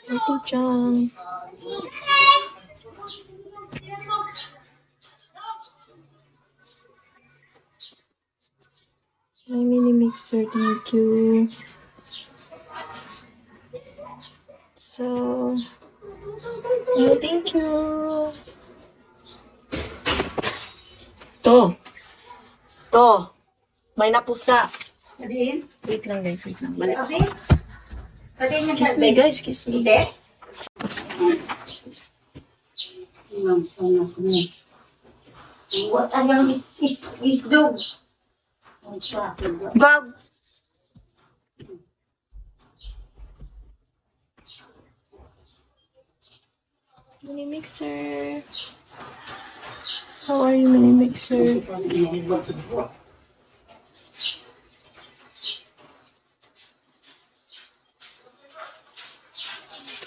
Ito dyan. My mini mixer, thank you. So, thank you. To. May napusa. Wait lang guys, wait lang. Balik ako. Kiss me guys, kiss me. What are yung isdog? Gag! Mini mixer. How are you, mini mixer?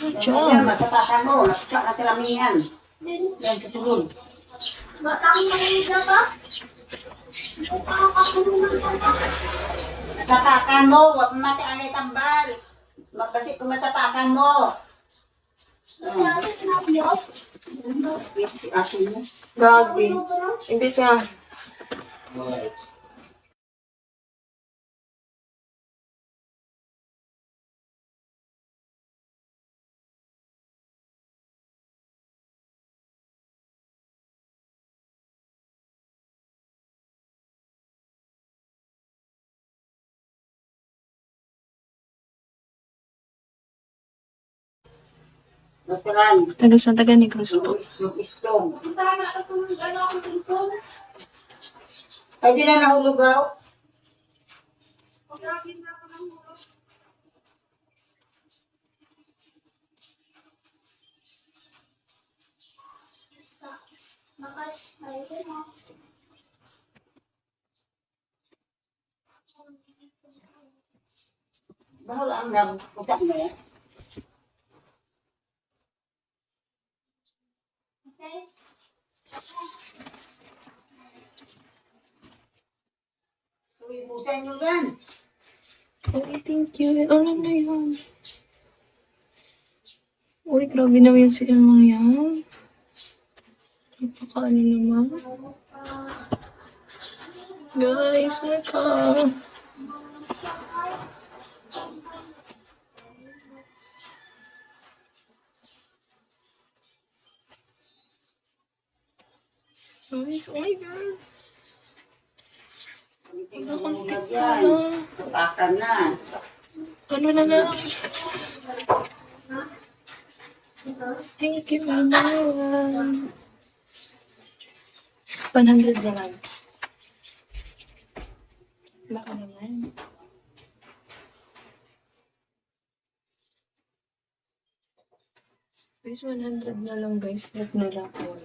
Good job. Matapakan mo, nakakalamingan. Yan sa tulog. Matapakan mo, huwag mati ang tambal. Kasi kung matapakan mo. Gagi. Imbis nga. Natural. Taga Santa Negros po. Isdog. Ay, di na nahulugaw. Bahal ang nag-utak mo yan. Ibusan nyo yan. Okay, thank you. Ano na yun? Uy, grabe naman si Emang yan. Napakaano naman. Guys, marka. Guys, oh my God. Nakuntik na lang. Tapakan na. Ano na lang? Thank you, Mama. 100 na lang. Baka naman. Guys, 100 na lang guys. Left na lang po.